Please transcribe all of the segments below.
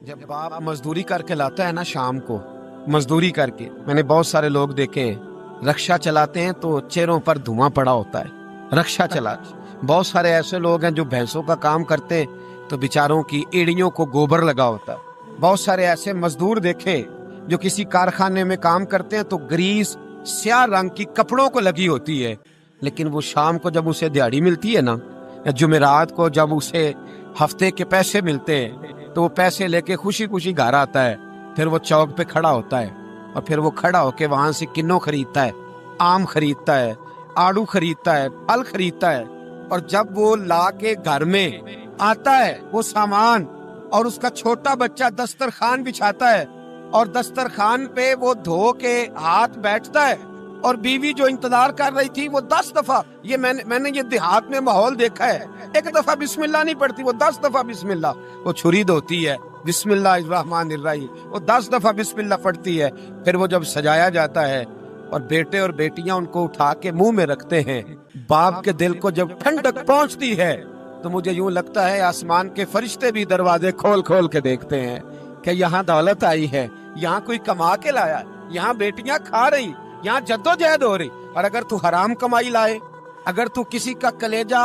जब बाप मजदूरी करके लाता है ना शाम को, मजदूरी करके, मैंने बहुत सारे लोग देखे हैं रक्षा चलाते हैं तो चेहरों पर धुआं पड़ा होता है। रक्षा चलाते बहुत सारे ऐसे लोग हैं जो भैंसों का काम करते हैं तो बेचारों की एड़ियों को गोबर लगा होता है। बहुत सारे ऐसे मजदूर देखे जो किसी कारखाने में काम करते हैं तो ग्रीस स्याह रंग की कपड़ों को लगी होती है, लेकिन वो शाम को जब उसे दिहाड़ी मिलती है ना, या जुमेरात को जब उसे हफ्ते के पैसे मिलते हैं तो वो पैसे लेके खुशी खुशी घर आता है। फिर वो चौक पे खड़ा होता है और फिर वो खड़ा होके वहां से किन्नो खरीदता है, आम खरीदता है, आड़ू खरीदता है, फल खरीदता है, और जब वो ला के घर में आता है वो सामान, और उसका छोटा बच्चा दस्तरखान बिछाता है और दस्तरखान पे वो धो के हाथ बैठता है, और बीवी जो इंतजार कर रही थी वो 10 दफा, ये मैंने ये देहात में माहौल देखा है, एक दफा बिस्मिल्लाह नहीं पढ़ती, वो 10 दफा बिस्मिल्लाह, वो छुरी धोती है बिस्मिल्लाहिर्रहमानिर्रहीम, वो 10 दफा बिस्मिल्लाह पढ़ती है। फिर वो जब सजाया जाता है और बेटे और बेटियां उनको उठा के मुंह में रखते हैं, बाप के दिल को जब ठंडक पहुंचती है तो मुझे यूं लगता है आसमान के फरिश्ते भी दरवाजे खोल खोल के देखते हैं कि यहाँ दौलत आई है, यहाँ कोई कमा के लाया, यहाँ बेटियां खा रही, यहाँ जद्दोजहद हो रही। और अगर तू हराम कमाई लाए, अगर तू किसी का कलेजा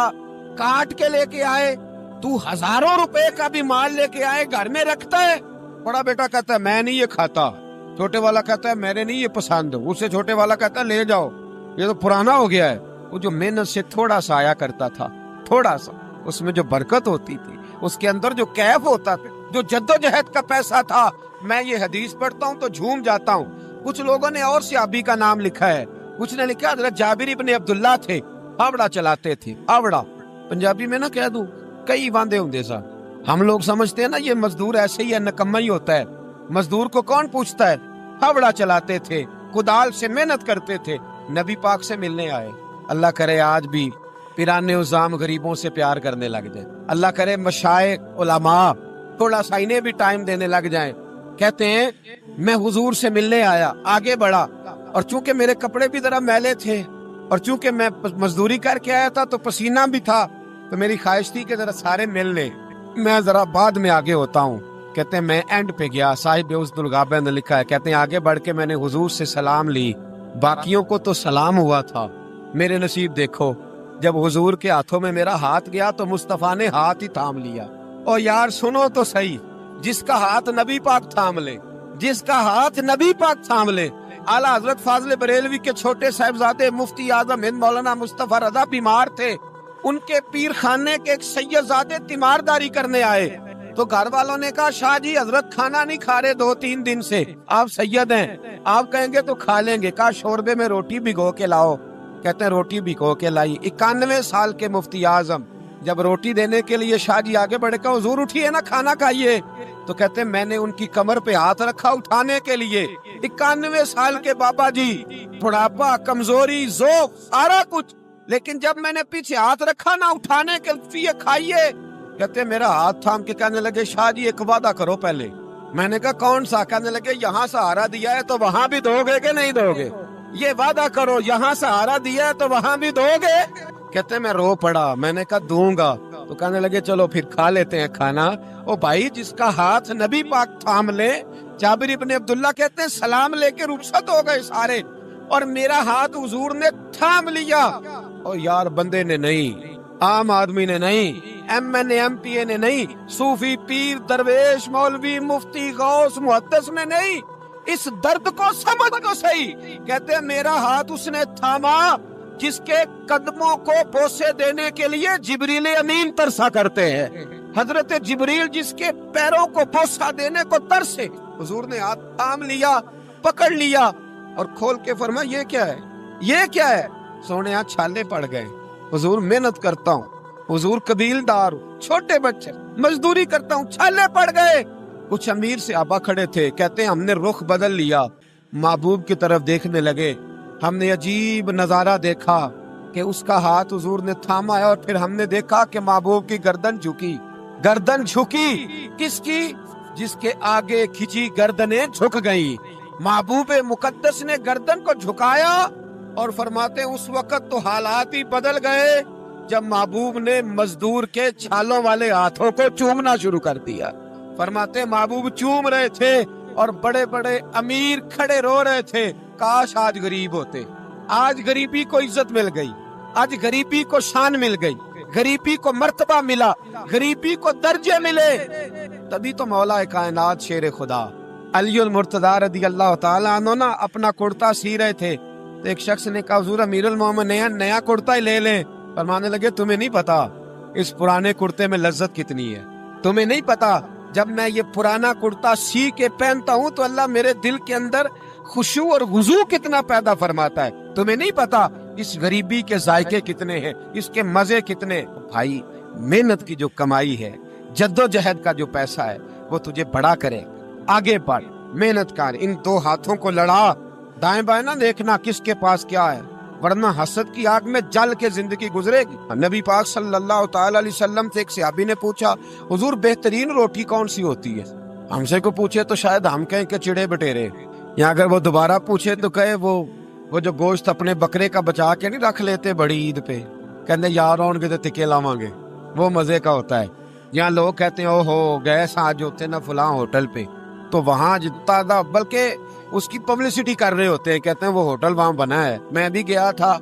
काट के लेके आए, तू हजारों रुपए का भी माल लेके आए, घर में रखता है, बड़ा बेटा कहता है मैं नहीं ये खाता, छोटे वाला कहता है मेरे नहीं ये पसंद, उससे छोटे वाला कहता है ले जाओ ये तो पुराना हो गया है। वो जो मेहनत से थोड़ा सा आया करता था, थोड़ा सा, उसमें जो बरकत होती थी, उसके अंदर जो कैफ होता था, जो जद्दोजहद का पैसा था, मैं ये हदीस पढ़ता हूँ तो झूम जाता हूँ। कुछ लोगों ने और सहाबी का नाम लिखा है, कुछ ने लिखा हज़रत जाबिर इब्ने अब्दुल्लाह थे, आवड़ा चलाते थे, आवड़ा पंजाबी में ना कह दूं कई वांदे होंगे सा। हम लोग समझते हैं ना ये मजदूर ऐसे ही है, नकम्मा ही होता है। मजदूर को कौन पूछता है? आवड़ा चलाते थे, कुदाल से मेहनत करते थे, नबी पाक से मिलने आए। अल्लाह करे आज भी पिराने उजाम गरीबों से प्यार करने लग जाए, अल्लाह करे मशाइख उलमा थोड़ा सा इन्हें भी टाइम देने लग जाए। कहते हैं मैं हुजूर से मिलने आया, आगे बढ़ा, और चूंकि मेरे कपड़े भी जरा मैले थे और चूंकि मैं मजदूरी करके आया था तो पसीना भी था, तो मेरी ख्वाहिश थी कि जरा सारे मिल ले, मैं जरा बाद में आगे होता हूँ। कहते हैं मैं एंड पे गया, साहिब उस्दुल गाबा ने लिखा है, कहते हैं आगे बढ़ के मैंने हुजूर से सलाम ली, बाकियों को तो सलाम हुआ था, मेरे नसीब देखो जब हुजूर के हाथों में मेरा हाथ गया तो मुस्तफा ने हाथ ही थाम लिया। और यार सुनो तो सही, जिसका हाथ नबी पाक थाम ले, जिसका हाथ नबी पाक थाम ले। आला हजरत फाजले बरेलवी के छोटे साहिबजादे मुफ्ती आजम हिंद मौलाना मुस्तफा रजा बीमार थे, उनके पीर खाने के एक सैयदजादे तीमारदारी करने आए, तो घर वालों ने कहा शाह जी हजरत खाना नहीं खा रहे 2-3 दिन से, आप सैयद हैं, आप कहेंगे तो खा लेंगे। कहा शोरबे में रोटी भिगो के लाओ। कहते हैं रोटी भिगो के लाई। 91 साल के मुफ्ती आजम जब रोटी देने के लिए शाह जी आगे बढ़े, कहा हुजूर उठिए ना, खाना खाइए। तो कहते हैं मैंने उनकी कमर पे हाथ रखा उठाने के लिए। 91 साल के बाबा जी, बुढ़ापा, कमजोरी, ज़ौक़, सारा कुछ, लेकिन जब मैंने पीछे हाथ रखा ना उठाने के लिए, खाइए, कहते मेरा हाथ थाम के कहने लगे शाह जी एक वादा करो पहले। मैंने कहा कौन सा? कहने लगे यहाँ सहारा दिया है तो वहाँ भी दोगे कि नहीं दोगे, ये वादा करो, यहाँ सहारा दिया है तो वहाँ भी दोगे। कहते मैं रो पड़ा, मैंने कहा दूंगा। तो कहने लगे चलो फिर खा लेते हैं खाना। ओ भाई जिसका हाथ नबी पाक थाम ले, जाबिर इब्ने अब्दुल्लाह कहते हैं सलाम लेके रुखसत हो गए सारे, और मेरा हाथ हुजूर ने थाम लिया। और यार बंदे ने नहीं, आम आदमी ने नहीं, MNA MPA ने नहीं, सूफी पीर दरवेश मौलवी मुफ्ती गौस मुहद्दिस ने नहीं, इस दर्द को समझ को सही। कहते हैं मेरा हाथ उसने थामा जिसके कदमों को बोसे देने के लिए जिब्रील अमीन तरसा करते हैं। हजरत जिब्रील जिसके पैरों को बोसा देने को तरसे, हुजूर ने हाथ थाम लिया, पकड़ लिया और खोल के फरमाया ये क्या है, ये क्या है? सोने यहाँ छाले पड़ गए, हुजूर मेहनत करता हूँ, हुजूर कबीलदार, छोटे बच्चे मजदूरी करता हूँ, छाले पड़ गए। कुछ अमीर से आबा खड़े थे, कहते हैं हमने रुख बदल लिया, महबूब की तरफ देखने लगे, हमने अजीब नजारा देखा कि उसका हाथ हुजूर ने थामा है, और फिर हमने देखा कि महबूब की गर्दन झुकी। गर्दन झुकी किसकी? जिसके आगे खिंची गर्दनें झुक गई। महबूब मुकद्दस ने गर्दन को झुकाया, और फरमाते उस वक्त तो हालात ही बदल गए जब महबूब ने मजदूर के छालों वाले हाथों को चूमना शुरू कर दिया। فرماتے महबूब चूम रहे थे और बड़े बड़े अमीर खड़े रो रहे थे, काश आज गरीब होते। आज गरीबी को इज्जत मिल गई, आज गरीबी को शान मिल गई, गरीबी को मर्तबा मिला, गरीबी को दर्जे मिले। तभी तो मौला कायनात शेर खुदा अलीउल मुर्तजा रदी अल्लाह ताला अन्हु ना अपना कुर्ता सी रहे थे, तो एक शख्स ने कहा हुजूर अमीरुल मोमिनीन नया कुर्ता ही ले लें। फरमाने लगे तुम्हें नहीं पता इस पुराने कुर्ते में लज्जत कितनी है, तुम्हें नहीं पता जब मैं ये पुराना कुर्ता सी के पहनता हूँ तो अल्लाह मेरे दिल के अंदर खुशू और हुजू कितना पैदा फरमाता है, तुम्हें नहीं पता इस गरीबी के जायके कितने हैं, इसके मजे कितने। भाई मेहनत की जो कमाई है, जद्दोजहद का जो पैसा है, वो तुझे बड़ा करे, आगे बढ़, मेहनत कर, इन दो हाथों को लड़ा, दाएं बाएं ना देखना किसके पास क्या है, वरना हसद की आग में जल के जिंदगी गुजरेगी। नबी पाक सल्लल्लाहु ताला अलैहि वसल्लम से एक सहाबी ने पूछा हुजूर बेहतरीन रोटी कौन सी होती है? हमसे को पूछे तो शायद हम कहें कि चिड़े बटेरे, या अगर वो दोबारा पूछे तो कहे वो जो गोश्त अपने बकरे का बचा के नहीं रख लेते बड़ी ईद पे, कहते यार आउणगे तो टिके लावांगे, वो मजे का होता है। यहाँ लोग कहते हैं ओहो गए आज होते ना फलां होटल पे, तो वहां जितना बल्कि उसकी पब्लिसिटी कर रहे होते हैं, कहते हैं वो होटल वहां बना है। मैं भी गया था,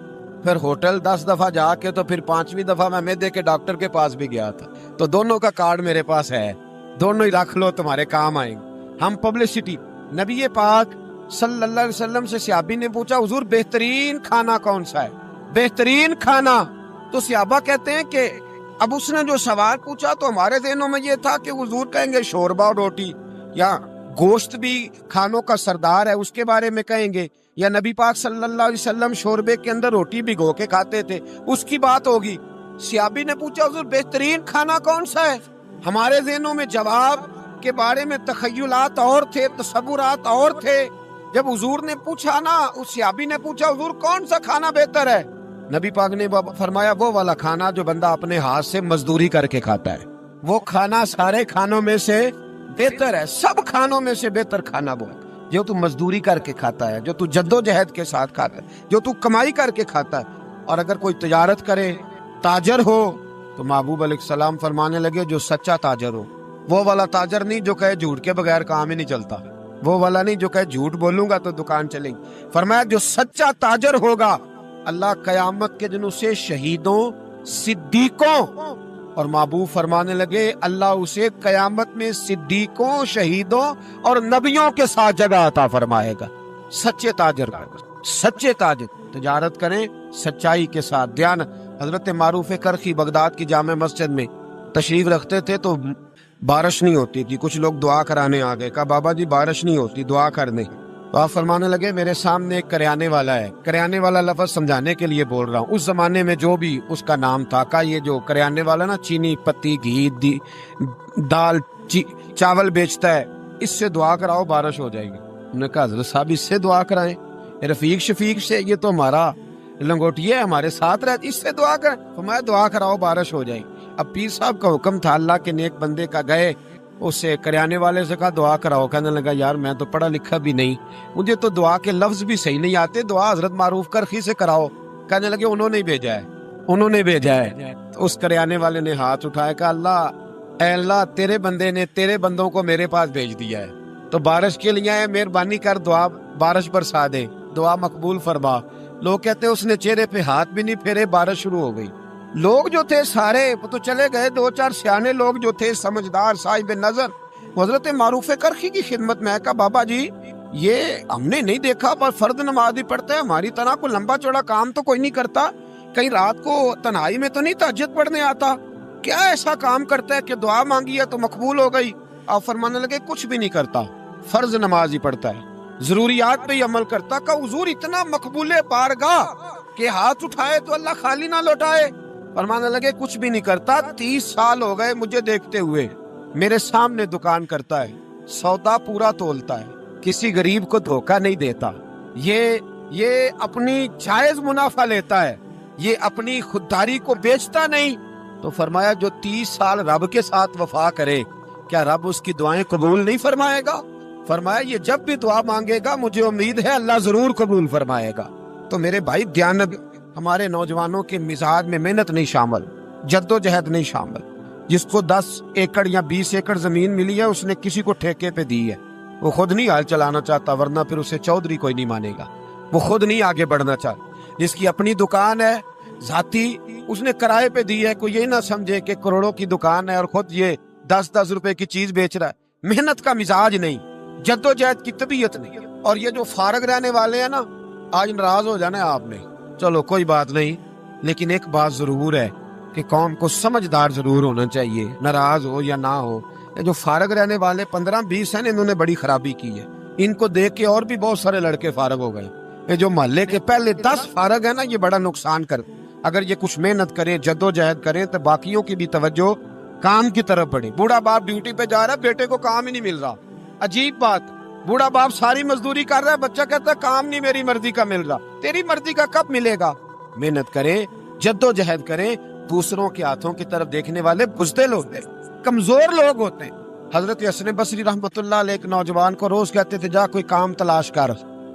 फिर होटल 10 दफा जाके तो फिर 5वीं दफा मैं मैदे के डॉक्टर के पास भी गया था, तो दोनों का कार्ड मेरे पास है, दोनों ही रख लो तुम्हारे काम आएंगे। हम पब्लिसिटी। नबी पाक सल्लल्लाहु अलैहि वसल्लम से सहाबी ने पूछा हुजूर बेहतरीन खाना कौन सा है? बेहतरीन खाना, तो सहाबा कहते हैं कि अब उसने जो सवाल पूछा तो हमारे ज़हनों में ये था कि हुजूर कहेंगे शोरबा और रोटी, या गोश्त भी खानों का सरदार है उसके बारे में कहेंगे, या नबी पाक सल्लल्लाहु अलैहि वसल्लम शोरबे के अंदर रोटी भिगो के खाते थे उसकी बात होगी। सहाबी ने पूछा हुजूर बेहतरीन खाना कौन सा है? हमारे ज़हनों में जवाब के बारे में तखय्युलात और थे, तसव्वुरात और थे। जब हुजूर ने पूछा ना, उस सहाबी ने पूछा हुजूर कौन सा खाना बेहतर है? नबी पाक ने फरमाया वो वाला खाना जो बंदा अपने हाथ से मजदूरी करके खाता है, वो खाना सारे खानों में से बेहतर है, सब खानों में से बेहतर खाना वो है जो तू मजदूरी करके खाता है, जो तू जद्दोजहद के साथ खाता है, जो तू कमाई करके खाता है। और अगर कोई तजारत करे, ताजर हो, तो महबूब अलैहिस्सलाम फरमाने लगे जो सच्चा ताजर हो, वो वाला ताजर नहीं जो कहे झूठ के बगैर काम ही नहीं चलता, वो वाला नहीं जो कहे झूठ बोलूंगा तो दुकान चलेगी। फरमाया जो सच्चा ताजर होगा अल्लाह कयामत के दिन उसे शहीदों, सिद्दीकों, और महबूब फरमाने लगे अल्लाह उसे कयामत में सिद्दीकों, शहीदों और नबियों के साथ जगह अता फरमाएगा। सच्चे ताजर, सच्चे ताजर तिजारत करें सच्चाई के साथ। ध्यान, हजरत मारूफ करखी बगदाद की जामे मस्जिद में तशरीफ रखते थे तो बारिश नहीं होती थी, कुछ लोग दुआ कराने आ गए, कहा बाबा जी बारिश नहीं होती दुआ कर दें। तो आप फरमाने लगे मेरे सामने एक करियाने वाला है, करियाने वाला लफ्ज समझाने के लिए बोल रहा हूँ, उस जमाने में जो भी उसका नाम था, का ये जो करियाने वाला ना चीनी, पत्ती, घी, दाल, चावल बेचता है, इससे दुआ कराओ बारिश हो जाएगी। उन्होंने कहा हजरत साहब इससे दुआ कराएं, रफीक शफीक से, ये तो हमारा लंगोटिया है, हमारे साथ रहती, इससे दुआ करें। तो मैं दुआ कराओ बारिश हो जाएगी। अब पीर साहब का हुक्म था, अल्लाह के नेक बंदे का, गए उससे करियाने वाले से कहा दुआ कराओ। कहने लगा यार मैं तो पढ़ा लिखा भी नहीं, मुझे तो दुआ के लफ्ज भी सही नहीं आते, दुआ हजरत मारूफ करखी से कराओ। कहने लगे उन्होंने भेजा है, उन्होंने भेजा है। तो उस करियाने वाले ने हाथ उठाया, कहा अल्लाह, ऐ अल्लाह तेरे बंदे ने तेरे बंदों को मेरे पास भेज दिया है, तो बारिश के लिए है, मेहरबानी कर दुआ बारिश बरसा दे, दुआ मकबूल फरमा। लोग कहते उसने चेहरे पे हाथ भी नहीं फेरे, बारिश शुरू हो गई। लोग जो थे सारे वो तो चले गए, 2-4 सियाने लोग जो थे समझदार साहिब नजर हजरत मारूफ करखी की खिदमत में, कहा बाबा जी ये हमने नहीं देखा पर फर्द नमाज ही पढ़ता है, हमारी तरह को लंबा चौड़ा काम तो कोई नहीं करता, कहीं रात को तन्हाई में तो नहीं तहज्जुद पढ़ने आता, क्या ऐसा काम करता है कि दुआ मांगी है तो मकबूल हो गई? आप फरमाने लगे कुछ भी नहीं करता, फर्ज नमाज ही पढ़ता है, जरूरियात पे ही अमल करता। का हुजूर इतना मकबूले बारगाह के हाथ उठाए तो अल्लाह खाली ना लौटाए। फरमाने लगे कुछ भी नहीं करता, 30 साल हो गए मुझे देखते हुए, मेरे सामने दुकान करता है, सौदा पूरा तोलता है, किसी गरीब को धोखा नहीं देता, ये अपनी जायज मुनाफा लेता है, ये अपनी खुददारी को बेचता नहीं। तो फरमाया जो 30 साल रब के साथ वफा करे क्या रब उसकी दुआएं कबूल नहीं फरमाएगा? फरमाया ये जब भी दुआ मांगेगा मुझे उम्मीद है अल्लाह जरूर कबूल फरमाएगा। तो मेरे भाई ध्यान, हमारे नौजवानों के मिजाज में मेहनत नहीं शामिल, जद्दोजहद नहीं शामिल, جس کو 10 एकड़ یا 20 एकड़ زمین ملی ہے اس نے کسی کو ٹھیکے پہ دی ہے، وہ خود نہیں حال چلانا چاہتا، ورنہ پھر اسے چودھری کوئی نہیں مانے گا، وہ خود نہیں آگے بڑھنا چاہتا۔ جس کی اپنی دکان ہے ذاتی، اس نے کرائے پہ دی ہے، کوئی یہ نہ سمجھے کہ کروڑوں کی دکان ہے اور خود یہ 10 روپے کی چیز بیچ رہا ہے۔ محنت کا مزاج نہیں، جدوجہد کی طبیعت نہیں۔ اور یہ جو فارغ رہنے والے ہیں نا، آج ناراض ہو جانا ہے آپ نے، چلو کوئی بات نہیں، لیکن ایک بات ضرور ہے کہ قوم کو سمجھدار ضرور ہونا چاہیے، ناراض ہو یا نہ ہو۔ یہ جو فارغ رہنے والے 15-20 ہیں، انہوں نے بڑی خرابی کی ہے، ان کو دیکھ کے اور بھی بہت سارے لڑکے فارغ ہو گئے۔ یہ جو محلے کے پہلے 10 فارغ ہیں نا، یہ بڑا نقصان کر، اگر یہ کچھ محنت کریں، جدوجہد کریں تو باقیوں کی بھی توجہ کام کی طرف بڑھے۔ بوڑھا باپ ڈیوٹی پہ جا رہا ہے، بیٹے کو کام ہی نہیں مل رہا، عجیب بات، بوڑھا باپ ساری مزدوری کر رہا ہے، بچہ کہتا ہے کام نہیں میری مرضی کا مل رہا۔ تیری مرضی کا کب ملے گا؟ محنت کریں، جدوجہد کریں۔ دوسروں کے ہاتھوں کی طرف دیکھنے والے بزدل ہوتے ہیں، کمزور لوگ ہوتے ہیں۔ حضرت حسن بصری رحمۃ اللہ علیہ ایک نوجوان کو روز کہتے تھے جا کوئی کام تلاش کر،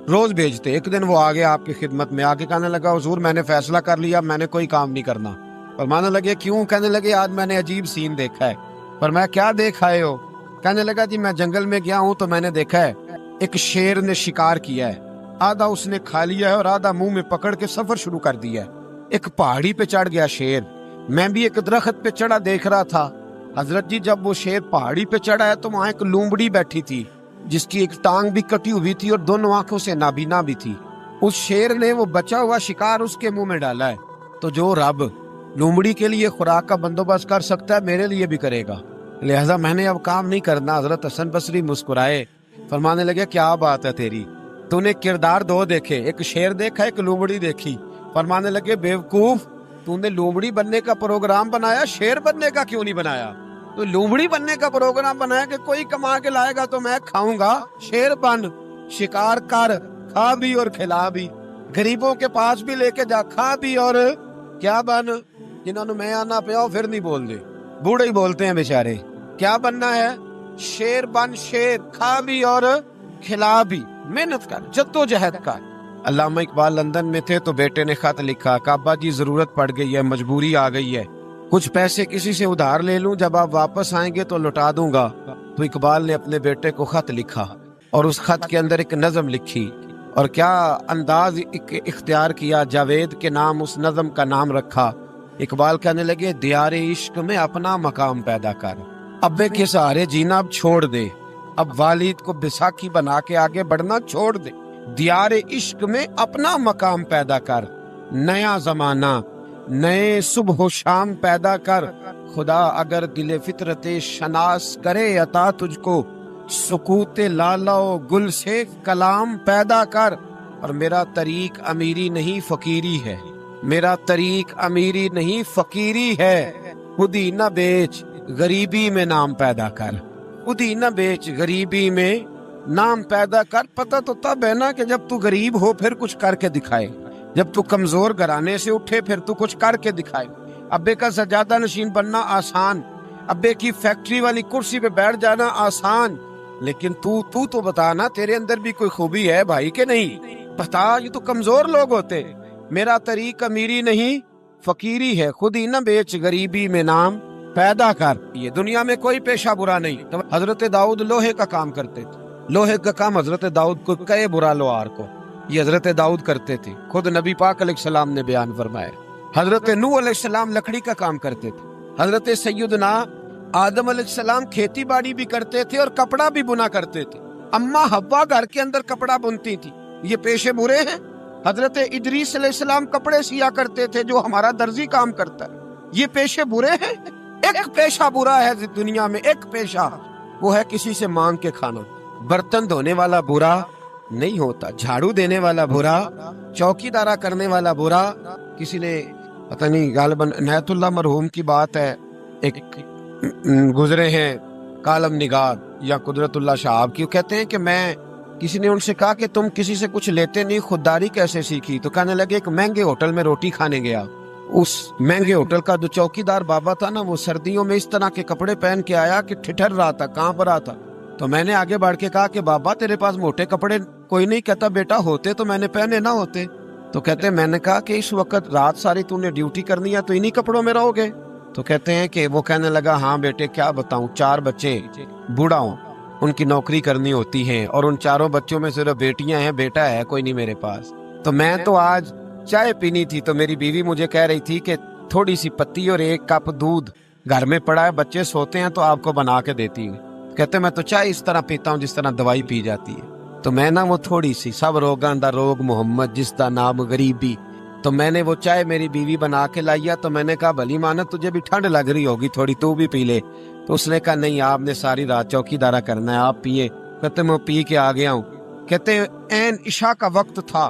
روز بھیجتے۔ ایک دن وہ آگے آپ کی خدمت میں آگے کہنے لگا حضور میں نے فیصلہ کر لیا، میں نے کوئی کام نہیں کرنا۔ فرمانے لگے کیوں؟ کہنے لگے آج میں نے عجیب سین دیکھا ہے۔ فرمایا کیا دیکھ آئے ہو؟ کہنے لگا جی میں جنگل میں گیا ہوں تو میں نے دیکھا ہے ایک شیر نے شکار کیا ہے، آدھا اس نے کھا لیا ہے اور آدھا منہ میں پکڑ کے سفر شروع کر دیا ہے۔ ایک پہاڑی پہ چڑھ گیا شیر، میں بھی ایک درخت پہ چڑھا دیکھ رہا تھا۔ حضرت جی جب وہ شیر پہاڑی پہ چڑھا ہے تو وہاں ایک لومڑی بیٹھی تھی جس کی ایک ٹانگ بھی کٹی ہوئی تھی اور دونوں آنکھوں سے نابینا بھی تھی۔ اس شیر نے وہ بچا ہوا شکار اس کے منہ میں ڈالا ہے، تو جو رب لومڑی کے لیے خوراک کا بندوبست کر سکتا ہے میرے لیے بھی کرے گا، لہٰذا میں نے اب کام نہیں کرنا۔ حضرت حسن بصری مسکرائے، فرمانے لگے کیا بات ہے تیری، تو نے کردار دو دیکھے، ایک شیر دیکھا ایک لومڑی دیکھی۔ فرمانے لگے بیوقوف، تو نے لومڑی بننے کا پروگرام بنایا، شیر بننے کا کیوں نہیں بنایا؟ تو لومڑی بننے کا پروگرام بنایا کہ کوئی کما کے لائے گا تو میں کھاؤں گا، شیر بن، شکار کر، کھا بھی اور کھلا بھی، غریبوں کے پاس بھی لے کے جا، کھا بھی اور کیا بن۔ جنہوں نے میں آنا پیا پھر نہیں بول دے، بوڑھے ہی بولتے ہیں بیچارے۔ کیا بننا ہے؟ شیر بن، شیر، کھا بھی اور کھلا بھی، محنت کر، جدوجہد کر۔ علامہ اقبال لندن میں تھے تو بیٹے نے خط لکھا کہ ابا جی ضرورت پڑ گئی ہے، مجبوری آ گئی ہے، کچھ پیسے کسی سے ادھار لے لوں، جب آپ واپس آئیں گے تو لوٹا دوں گا۔ تو اقبال نے اپنے بیٹے کو خط لکھا اور اس خط کے اندر ایک نظم لکھی، اور کیا انداز اختیار کیا، جاوید کے نام اس نظم کا نام رکھا۔ اقبال کہنے لگے دیار عشق میں اپنا مقام پیدا کر، ابے کے سہارے جینا اب چھوڑ دے، اب والد کو بیساکھی بنا کے آگے بڑھنا چھوڑ دے، دیار عشق میں اپنا مقام پیدا کر، نیا زمانہ نئے صبح و شام پیدا کر، خدا اگر دل فطرت شناس کرے عطا تجھ کو، سکوت لالا و گل سے کلام پیدا کر۔ اور میرا طریق امیری نہیں فقیری ہے، میرا طریق امیری نہیں فقیری ہے، خود ہی نہ بیچ غریبی میں نام پیدا کر، خود ہی نہ بیچ غریبی میں نام پیدا کر۔ پتہ تو تب ہے نا کہ جب تو غریب ہو پھر کچھ کر کے دکھائے، جب تو کمزور گھرانے سے اٹھے پھر تو کچھ کر کے دکھائے۔ ابے کا سجادہ نشین بننا آسان، ابے کی فیکٹری والی کرسی پہ بیٹھ جانا آسان، لیکن تو بتا نا تیرے اندر بھی کوئی خوبی ہے بھائی کہ نہیں؟ بتا، یہ تو کمزور لوگ ہوتے۔ میرا طریق امیری نہیں فقیری ہے، خود ہی نہ بیچ غریبی میں نام پیدا کر۔ یہ دنیا میں کوئی پیشہ برا نہیں۔ تو حضرت داؤد لوہے کا کام کرتے تھے، لوہے کا کام حضرت داؤد کو کہے برا لوہار کو، یہ حضرت داؤد کرتے تھے، خود نبی پاک علیہ السلام نے بیان فرمایا۔ حضرت نوح علیہ السلام لکڑی کا کام کرتے تھے، حضرت سیدنا آدم علیہ السلام کھیتی باڑی بھی کرتے تھے اور کپڑا بھی بنا کرتے تھے، اماں حوا گھر کے اندر کپڑا بنتی تھی، یہ پیشے برے ہیں؟ حضرت ادریس علیہ السلام کپڑے سیا کرتے تھے جو ہمارا درزی کام کرتا ہے، یہ پیشے برے ہیں؟ ایک پیشہ برا ہے دنیا میں، ایک پیشہ، وہ ہے کسی سے مانگ کے کھانا۔ برتن دھونے والا برا نہیں ہوتا، جھاڑو دینے والا برا، چوکی دارا کرنے والا برا۔ کسی نے پتہ نہیں غالباً عنایت اللہ مرحوم کی بات ہے، ایک گزرے ہیں کالم نگار یا قدرت اللہ شہاب کی، کہتے ہیں کہ میں کسی نے ان سے کہا کہ تم کسی سے کچھ لیتے نہیں، خودداری کیسے سیکھی؟ تو کہنے لگے ایک مہنگے ہوٹل میں روٹی کھانے گیا، اس مہنگے ہوٹل کا جو چوکی دار بابا تھا نا، وہ سردیوں میں اس طرح کے کپڑے پہن کے آیا کہ ٹھٹر رہا تھا، کانپ رہا تھا۔ تو میں نے آگے بڑھ کے کہا کہ بابا تیرے پاس موٹے کپڑے کوئی نہیں؟ کہتا بیٹا ہوتے تو میں نے پہنے نہ ہوتے۔ تو کہتے میں نے کہا کہ اس وقت رات ساری تو نے ڈیوٹی کرنی ہے تو انہی کپڑوں میں رہو گے؟ تو کہتے ہیں کہ وہ کہنے لگا ہاں بیٹے کیا بتاؤں، 4 بچے، بوڑھا ہوں، ان کی نوکری کرنی ہوتی ہے اور ان 4 بچوں میں صرف بیٹیاں ہیں، بیٹا ہے کوئی نہیں میرے پاس۔ تو میں تو آج چائے پینی تھی تو میری بیوی مجھے کہہ رہی تھی کہ تھوڑی سی پتی اور 1 کپ دودھ گھر میں پڑا ہے، بچے سوتے ہیں تو آپ کو بنا کے دیتی ہوں۔ کہتے میں تو چائے اس طرح پیتا ہوں جس طرح دوائی پی جاتی ہے۔ تو میں نا وہ تھوڑی سی، سب روگاں دا روگ محمد جس دا نام غریبی، تو میں نے وہ چائے میری بیوی بنا کے لائیا، تو میں نے کہا بھلی مانا تجھے بھی ٹھنڈ لگ رہی ہوگی تھوڑی، تو بھی پی لے۔ تو اس نے کہا نہیں، آپ نے ساری رات چوکی دارا کرنا ہے، آپ پیے۔ کہتے میں پی کے آ گیا ہوں۔ کہتے عین عشاء کا وقت تھا،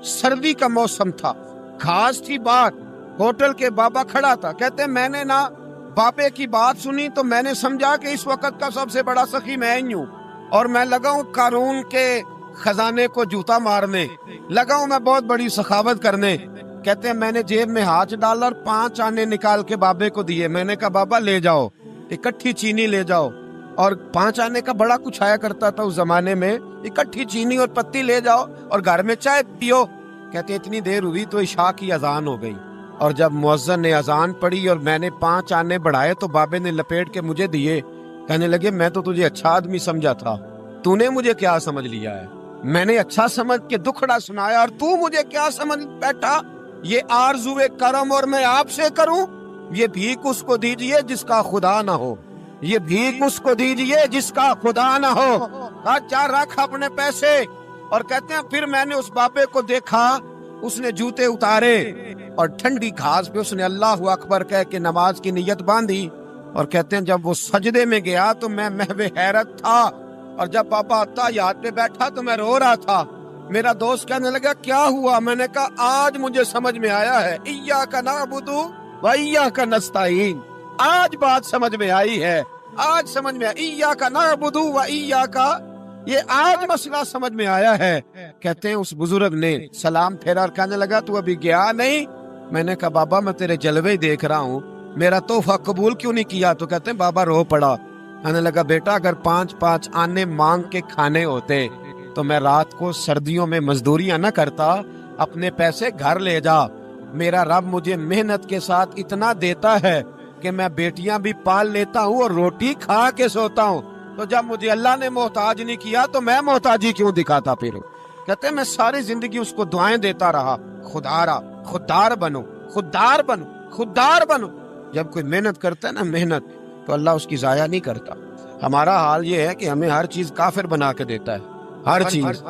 سردی کا موسم تھا، خاص تھی بات، ہوٹل کے بابا کھڑا تھا۔ کہتے میں نے نا بابے کی بات سنی تو میں نے سمجھا کہ اس وقت کا سب سے بڑا سخی میں ہی ہوں، اور میں لگا ہوں قارون کے خزانے کو جوتا مارنے، لگا ہوں میں بہت بڑی سخاوت کرنے۔ کہتے ہیں میں نے جیب میں ہاتھ ڈالا اور 5 آنے نکال کے بابے کو دیے۔ میں نے کہا بابا لے جاؤ، اکٹھی چینی لے جاؤ، اور 5 آنے کا بڑا کچھ آیا کرتا تھا اس زمانے میں، اکٹھی چینی اور پتی لے جاؤ اور گھر میں چائے پیو۔ کہتے اتنی دیر ہوئی تو عشاء کی اذان ہو گئی، اور جب مؤذن نے اذان پڑھی اور میں نے 5 آنے بڑھائے تو بابے نے لپیٹ کے مجھے دیے۔ کہنے لگے میں تو تجھے اچھا آدمی سمجھا تھا، تو نے مجھے کیا سمجھ لیا ہے؟ میں نے اچھا سمجھ کے دکھڑا سنایا اور تو مجھے کیا سمجھ بیٹھا؟ یہ آرزوئے کرم اور میں آپ سے کروں؟ یہ بھیک اس کو دیجئے جس کا خدا نہ ہو، یہ بھیک اس کو دیجئے جس کا خدا نہ ہو۔ کہا جا رکھ اپنے پیسے۔ اور کہتے ہیں پھر میں نے اس بابے کو دیکھا، اس نے جوتے اتارے اور ٹھنڈی گھاس پہ اس نے اللہ اکبر کہہ کے نماز کی نیت باندھی، اور کہتے ہیں جب وہ سجدے میں گیا تو میں محو حیرت تھا، اور جب بابا تحیات پہ بیٹھا تو میں رو رہا تھا۔ میرا دوست کہنے لگا کیا ہوا؟ میں نے کہا آج مجھے سمجھ میں آیا ہے، ایاک نعبد و ایاک نستعین، آج بات سمجھ میں آئی ہے، آج سمجھ میں ایاک نعبد و ایاک، یہ آج مسئلہ سمجھ میں آیا ہے۔ کہتے ہیں اس بزرگ نے سلام پھیرا اور کہنے لگا تو ابھی گیا نہیں؟ میں نے کہا بابا میں تیرے جلوے دیکھ رہا ہوں، میرا تحفہ قبول کیوں نہیں کیا؟ تو کہتے ہیں بابا رو پڑا۔ کہنے لگا بیٹا اگر 5 آنے مانگ کے کھانے ہوتے تو میں رات کو سردیوں میں مزدوریاں نہ کرتا، اپنے پیسے گھر لے جا۔ میرا رب مجھے محنت کے ساتھ اتنا دیتا ہے کہ میں بیٹیاں بھی پال لیتا ہوں اور روٹی کھا کے سوتا ہوں، تو جب مجھے اللہ نے محتاج نہیں کیا تو میں محتاجی کیوں دکھاتا پھروں؟ کہتے ہیں میں ساری زندگی اس کو دعائیں دیتا رہا، خوددار بنو، خوددار بنو، خوددار بنو۔ جب کوئی محنت کرتا ہے نا، محنت، تو اللہ اس کی ضائع نہیں کرتا۔ ہمارا حال یہ ہے کہ ہمیں ہر چیز کافر بنا کے دیتا ہے، ہر چیز۔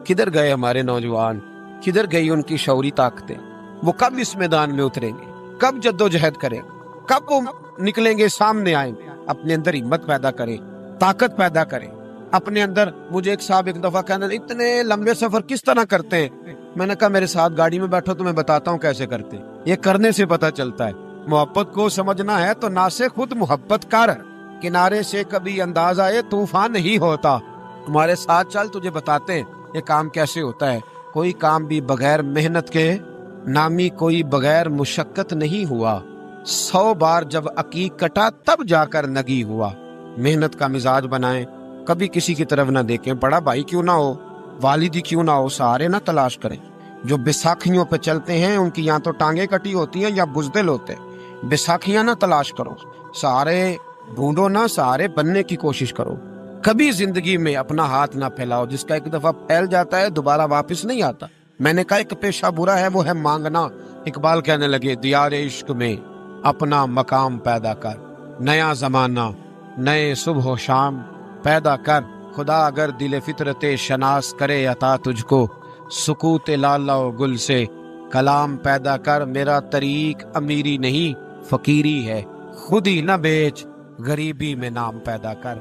کدھر گئے ہمارے نوجوان؟ کدھر گئی ان کی شعوری طاقتیں؟ وہ کب اس میدان میں اتریں گے؟ کب جدوجہد کریں؟ کب وہ نکلیں گے، سامنے آئیں گے؟ اپنے اندر ہمت پیدا کریں، طاقت پیدا کریں اپنے اندر۔ مجھے ایک صاحب ایک دفعہ کہنے لگے اتنے لمبے سفر کس طرح کرتے ہیں؟ میں نے کہا میرے ساتھ گاڑی میں بیٹھو تو میں بتاتا ہوں کیسے کرتے ہیں۔ یہ کرنے سے پتہ چلتا ہے۔ محبت کو سمجھنا ہے تو نہ سے خود محبت کر، کنارے سے کبھی انداز آئے طوفان نہیں ہوتا۔ تمہارے ساتھ چل، تجھے بتاتے ہیں یہ کام کیسے ہوتا ہے۔ کوئی کام بھی بغیر محنت کے نامی، کوئی بغیر مشقت نہیں ہوا۔ 100 بار جب عقیق کٹا تب جا کر نگی ہوا۔ محنت کا مزاج بنائیں، کبھی کسی کی طرف نہ دیکھیں، بڑا بھائی کیوں نہ ہو، والدی کیوں نہ ہو، سہارے نہ تلاش کریں۔ جو بیساکھیوں پہ چلتے ہیں ان کی یا تو ٹانگیں کٹی ہوتی ہیں یا بزدل ہوتے ہیں۔ بیساکھیاں نہ تلاش کرو، سہارے ڈھونڈو نہ، سہارے بننے کی کوشش کرو۔ کبھی زندگی میں اپنا ہاتھ نہ پھیلاؤ، جس کا ایک دفعہ پھیل جاتا ہے دوبارہ واپس نہیں آتا۔ میں نے کہا ایک پیشہ برا ہے، وہ ہے مانگنا۔ اقبال کہنے لگے دیار عشق میں اپنا مقام پیدا کر، نیا زمانہ نئے صبح و شام پیدا کر۔ خدا اگر دل فطرت شناس کرے عطا تجھ کو، سکوت لالا و گل سے کلام پیدا کر۔ میرا طریق امیری نہیں فقیری ہے، خود ہی نہ بیچ غریبی میں نام پیدا کر۔